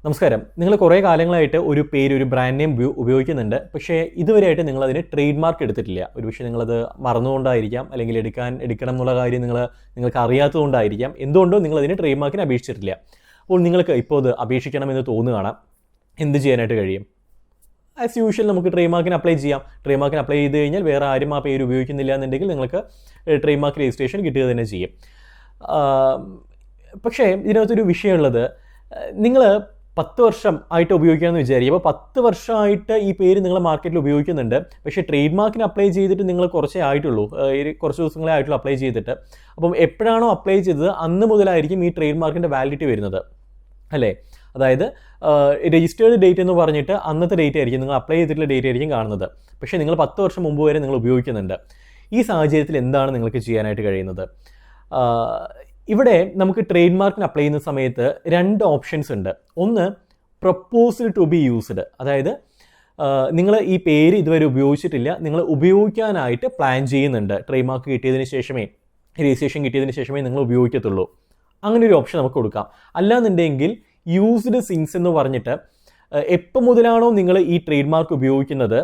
നമസ്കാരം. നിങ്ങൾ കുറേ കാലങ്ങളായിട്ട് ഒരു പേര്, ഒരു ബ്രാൻഡ് നെയിം ഉപയോഗിക്കുന്നുണ്ട്. പക്ഷേ ഇതുവരെയായിട്ട് നിങ്ങളതിന് ട്രേഡ് മാർക്ക് എടുത്തിട്ടില്ല. ഒരുപക്ഷേ നിങ്ങളത് മറന്നുകൊണ്ടായിരിക്കാം, അല്ലെങ്കിൽ എടുക്കണം എന്നുള്ള കാര്യം നിങ്ങൾക്ക് അറിയാത്തതുകൊണ്ടായിരിക്കാം. എന്തുകൊണ്ടോ നിങ്ങളതിന് ട്രേഡ് മാർക്കിന് അപേക്ഷിച്ചിട്ടില്ല. അപ്പോൾ നിങ്ങൾക്ക് ഇപ്പോൾ അത് അപേക്ഷിക്കണമെന്ന് തോന്നുകയാണ്. എന്ത് ചെയ്യാനായിട്ട് കഴിയും? ആസ് യൂഷ്വൽ നമുക്ക് ട്രേഡ് മാർക്കിന് അപ്ലൈ ചെയ്യാം. ട്രേഡ് മാർക്കിന് അപ്ലൈ ചെയ്ത് കഴിഞ്ഞാൽ വേറെ ആരും ആ പേര് ഉപയോഗിക്കുന്നില്ല എന്നുണ്ടെങ്കിൽ നിങ്ങൾക്ക് ട്രേഡ് മാർക്ക് രജിസ്ട്രേഷൻ കിട്ടുക തന്നെ ചെയ്യും. പക്ഷേ ഇതിനകത്തൊരു വിഷയമുള്ളത്, നിങ്ങൾ 10 വർഷം ആയിട്ട് ഉപയോഗിക്കാമെന്ന് വിചാരിക്കും. അപ്പോൾ 10 വർഷമായിട്ട് ഈ പേര് നിങ്ങൾ മാർക്കറ്റിൽ ഉപയോഗിക്കുന്നുണ്ട്. പക്ഷേ ട്രേഡ് മാർക്കിന് അപ്ലൈ ചെയ്തിട്ട് നിങ്ങൾ കുറച്ചേ ആയിട്ടുള്ളൂ, കുറച്ച് ദിവസങ്ങളെ ആയിട്ടുള്ളൂ അപ്ലൈ ചെയ്തിട്ട്. അപ്പം എപ്പോഴാണോ അപ്ലൈ ചെയ്തത് അന്ന് മുതലായിരിക്കും ഈ ട്രേഡ് മാർക്കിൻ്റെ വാലിഡിറ്റി വരുന്നത്, അല്ലേ? അതായത് രജിസ്റ്റേർഡ് ഡേറ്റ് എന്ന് പറഞ്ഞിട്ട് അന്നത്തെ ഡേറ്റ് ആയിരിക്കും, നിങ്ങൾ അപ്ലൈ ചെയ്തിട്ടുള്ള ഡേറ്റ് ആയിരിക്കും കാണുന്നത്. പക്ഷേ നിങ്ങൾ 10 വർഷം മുമ്പ് വരെ നിങ്ങൾ ഉപയോഗിക്കുന്നുണ്ട്. ഈ സാഹചര്യത്തിൽ എന്താണ് നിങ്ങൾക്ക് ചെയ്യാനായിട്ട് കഴിയുന്നത്? ഇവിടെ നമുക്ക് ട്രേഡ് മാർക്കിന് അപ്ലൈ ചെയ്യുന്ന സമയത്ത് 2 ഓപ്ഷൻസ് ഉണ്ട്. ഒന്ന്, പ്രപ്പോസൽ ടു ബി യൂസ്ഡ്. അതായത് നിങ്ങൾ ഈ പേര് ഇതുവരെ ഉപയോഗിച്ചിട്ടില്ല, നിങ്ങൾ ഉപയോഗിക്കാനായിട്ട് പ്ലാൻ ചെയ്യുന്നുണ്ട്. ട്രേഡ് മാർക്ക് കിട്ടിയതിന് ശേഷമേ, രജിസ്ട്രേഷൻ കിട്ടിയതിന് ശേഷമേ നിങ്ങൾ ഉപയോഗിക്കത്തുള്ളൂ. അങ്ങനെ ഒരു ഓപ്ഷൻ നമുക്ക് കൊടുക്കാം. അല്ലാന്നുണ്ടെങ്കിൽ യൂസ്ഡ് സിൻസ് എന്ന് പറഞ്ഞിട്ട് എപ്പോൾ മുതലാണോ നിങ്ങൾ ഈ ട്രേഡ് മാർക്ക് ഉപയോഗിക്കുന്നത്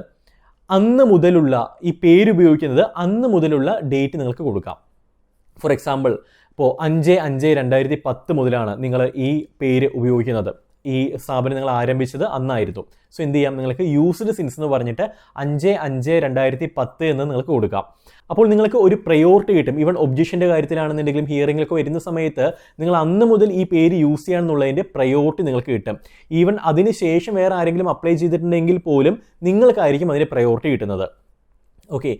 അന്ന് മുതലുള്ള, ഈ പേര് ഉപയോഗിക്കുന്നത് അന്ന് മുതലുള്ള ഡേറ്റ് നിങ്ങൾക്ക് കൊടുക്കാം. ഫോർ എക്സാമ്പിൾ, ഇപ്പോൾ 5/5/2010 മുതലാണ് നിങ്ങൾ ഈ പേര് ഉപയോഗിക്കുന്നത്. ഈ സ്ഥാപനം നിങ്ങൾ ആരംഭിച്ചത് അന്നായിരുന്നു. സോ എന്ത് ചെയ്യാം, നിങ്ങൾക്ക് യൂസ്ഡ് സിൻസ് എന്ന് പറഞ്ഞിട്ട് 5/5/2010 എന്ന് നിങ്ങൾക്ക് കൊടുക്കാം. അപ്പോൾ നിങ്ങൾക്ക് ഒരു പ്രയോറിറ്റി കിട്ടും. ഈവൻ ഒബ്ജക്ഷൻ്റെ കാര്യത്തിലാണെന്നുണ്ടെങ്കിലും ഹിയറിങ്ങിലൊക്കെ വരുന്ന സമയത്ത് നിങ്ങൾ അന്ന് മുതൽ ഈ പേര് യൂസ് ചെയ്യാമെന്നുള്ളതിൻ്റെ പ്രയോറിറ്റി നിങ്ങൾക്ക് കിട്ടും. ഈവൻ അതിന് ശേഷം വേറെ ആരെങ്കിലും അപ്ലൈ ചെയ്തിട്ടുണ്ടെങ്കിൽ പോലും നിങ്ങൾക്കായിരിക്കും അതിന് പ്രയോറിറ്റി കിട്ടുന്നത്. ഓക്കെ,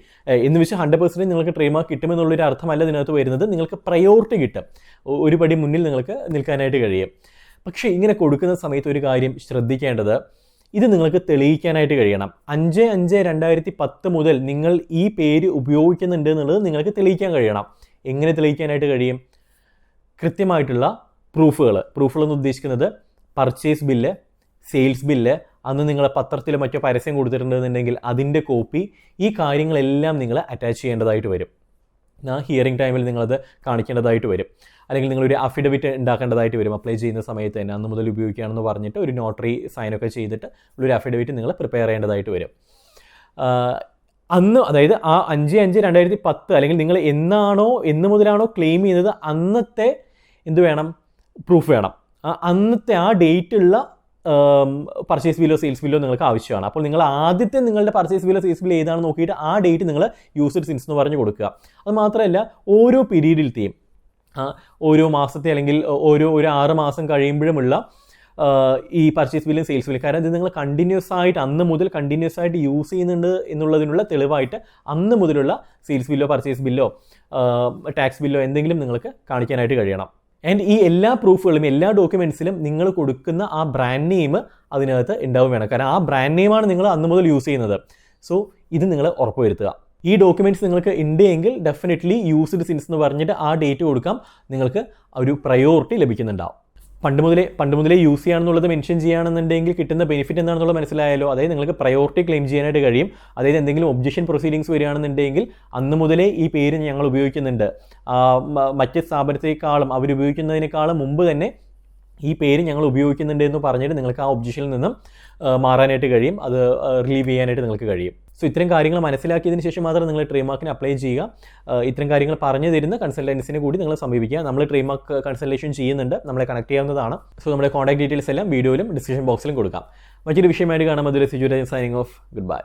എന്ന് വെച്ച് 100% നിങ്ങൾക്ക് ട്രേഡ് മാർക്ക് കിട്ടുമെന്നുള്ളൊരു അർത്ഥമല്ല ഇതിനകത്ത് വരുന്നത്. നിങ്ങൾക്ക് പ്രയോറിറ്റി കിട്ടും, ഒരു പടി മുന്നിൽ നിങ്ങൾക്ക് നിൽക്കാനായിട്ട് കഴിയും. പക്ഷേ ഇങ്ങനെ കൊടുക്കുന്ന സമയത്ത് ഒരു കാര്യം ശ്രദ്ധിക്കേണ്ടത്, ഇത് നിങ്ങൾക്ക് തെളിയിക്കാനായിട്ട് കഴിയണം. 5/5/2010 മുതൽ നിങ്ങൾ ഈ പേര് ഉപയോഗിക്കുന്നുണ്ട് എന്നുള്ളത് നിങ്ങൾക്ക് തെളിയിക്കാൻ കഴിയണം. എങ്ങനെ തെളിയിക്കാനായിട്ട് കഴിയും? കൃത്യമായിട്ടുള്ള പ്രൂഫുകൾ എന്ന് ഉദ്ദേശിക്കുന്നത് പർച്ചേസ് ബില്ല്, സെയിൽസ് ബില്ല്, അന്ന് നിങ്ങൾ പത്രത്തിലോ മറ്റോ പരസ്യം കൊടുത്തിട്ടുണ്ടെന്നുണ്ടെങ്കിൽ അതിൻ്റെ കോപ്പി, ഈ കാര്യങ്ങളെല്ലാം നിങ്ങൾ അറ്റാച്ച് ചെയ്യേണ്ടതായിട്ട് വരും. ഹിയറിംഗ് ടൈമിൽ നിങ്ങളത് കാണിക്കേണ്ടതായിട്ട് വരും. അല്ലെങ്കിൽ നിങ്ങളൊരു അഫിഡവിറ്റ് ഉണ്ടാക്കേണ്ടതായിട്ട് വരും. അപ്ലൈ ചെയ്യുന്ന സമയത്ത് തന്നെ അന്ന് മുതൽ ഉപയോഗിക്കുകയാണെന്ന് പറഞ്ഞിട്ട് ഒരു നോട്ടറി സൈനൊക്കെ ചെയ്തിട്ട് ഒരു അഫിഡവിറ്റ് നിങ്ങൾ പ്രിപ്പയർ ചെയ്യേണ്ടതായിട്ട് വരും. അന്ന്, അതായത് ആ 5/5/2010 അല്ലെങ്കിൽ നിങ്ങൾ എന്ന് മുതലാണോ ക്ലെയിം ചെയ്യുന്നത് അന്നത്തെ എന്ത് വേണം? പ്രൂഫ് വേണം. അന്നത്തെ ആ ഡേറ്റുള്ള പർച്ചേസ് ബില്ലോ സെയിൽസ് ബില്ലോ നിങ്ങൾക്ക് ആവശ്യമാണ്. അപ്പോൾ നിങ്ങൾ ആദ്യത്തെ നിങ്ങളുടെ പർച്ചേസ് ബില്ലോ സെയിൽസ് ബില്ലോ ഏതാണെന്ന് നോക്കിയിട്ട് ആ ഡേറ്റ് നിങ്ങൾ യൂസ്ഡ് സിൻസ് എന്ന് പറഞ്ഞ് കൊടുക്കുക. അത് മാത്രമല്ല, ഓരോ പീരീഡിലത്തെയും, ഓരോ മാസത്തെ അല്ലെങ്കിൽ ഒരു 6 മാസം കഴിയുമ്പോഴുമുള്ള ഈ പർച്ചേസ് ബില്ലും സെയിൽസ് ബില്ലും, കാരണം ഇത് നിങ്ങൾ കണ്ടിന്യൂസ് ആയിട്ട് അന്ന് മുതൽ കണ്ടിന്യൂസ് ആയിട്ട് യൂസ് ചെയ്യുന്നുണ്ട് എന്നുള്ളതിനുള്ള തെളിവായിട്ട് അന്ന് മുതലുള്ള സെയിൽസ് ബില്ലോ പർച്ചേസ് ബില്ലോ ടാക്സ് ബില്ലോ എന്തെങ്കിലും നിങ്ങൾക്ക് കാണിക്കാനായിട്ട് കഴിയണം. ആൻഡ് ഈ എല്ലാ പ്രൂഫുകളും, എല്ലാ ഡോക്യുമെൻറ്റ്സിലും നിങ്ങൾ കൊടുക്കുന്ന ആ ബ്രാൻഡ് നെയിം അതിനകത്ത് ഉണ്ടാവും വേണം. കാരണം ആ ബ്രാൻഡ് നെയിമാണ് നിങ്ങൾ അന്ന് മുതൽ യൂസ് ചെയ്യുന്നത്. സോ ഇത് നിങ്ങൾ ഉറപ്പുവരുത്തുക. ഈ ഡോക്യുമെൻറ്റ്സ് നിങ്ങൾക്ക് ഉണ്ടെങ്കിൽ ഡെഫിനറ്റ്ലി യൂസ്ഡ് സിൻസ് എന്ന് പറഞ്ഞിട്ട് ആ ഡേറ്റ് കൊടുക്കാം. നിങ്ങൾക്ക് ഒരു പ്രയോറിറ്റി ലഭിക്കുന്നുണ്ടാവും. പണ്ട് മുതലേ യൂസ് ചെയ്യാണെന്നുള്ളത് മെൻഷൻ ചെയ്യുകയാണെന്നുണ്ടെങ്കിൽ കിട്ടുന്ന ബെനിഫിറ്റ് എന്താണെന്നുള്ളത് മനസ്സിലായാലോ. അതായത് നിങ്ങൾക്ക് പ്രയോറിറ്റി ക്ലെയിം ചെയ്യാനായിട്ട് കഴിയും. അതായത് എന്തെങ്കിലും ഒബ്ജക്ഷൻ പ്രൊസീഡിങ്സ് വരികയാണെന്നുണ്ടെങ്കിൽ അന്ന് മുതലേ ഈ പേര് ഞങ്ങൾ ഉപയോഗിക്കുന്നുണ്ട്, മറ്റ് സ്ഥാപനത്തെക്കാളും അവരുപയോഗിക്കുന്നതിനേക്കാളും മുമ്പ് തന്നെ ഈ പേര് ഞങ്ങൾ ഉപയോഗിക്കുന്നുണ്ട് എന്ന് പറഞ്ഞിട്ട് നിങ്ങൾക്ക് ആ ഒബ്ജക്ഷനിൽ നിന്നും മാറാനായിട്ട് കഴിയും, അത് റിലീവ് ചെയ്യാനായിട്ട് നിങ്ങൾക്ക് കഴിയും. സോ ഇത്തരം കാര്യങ്ങൾ മനസ്സിലാക്കിയതിന് ശേഷം മാത്രം നിങ്ങൾ ട്രേഡ് മാർക്കിന് അപ്ലൈ ചെയ്യുക. ഇത്തരം കാര്യങ്ങൾ പറഞ്ഞു തരുന്ന കൺസൾട്ടൻസിനെ കൂടി നിങ്ങൾ സമീപിക്കുക. നമ്മൾ ട്രേഡ് മാർക്ക് കൺസൾട്ടേഷൻ ചെയ്യുന്നുണ്ട്, നമ്മളെ കണക്ട് ചെയ്യാവുന്നതാണ്. സോ നമ്മുടെ കോൺടാക്ട് ഡീറ്റെയിൽസ് എല്ലാം വീഡിയോയിലും ഡിസ്ക്രിപ്ഷൻ ബോക്സിലും കൊടുക്കാം. മറ്റൊരു വിഷയമായിട്ട് കാണാം. അതിൽ Siju Rajan signing off. Good bye.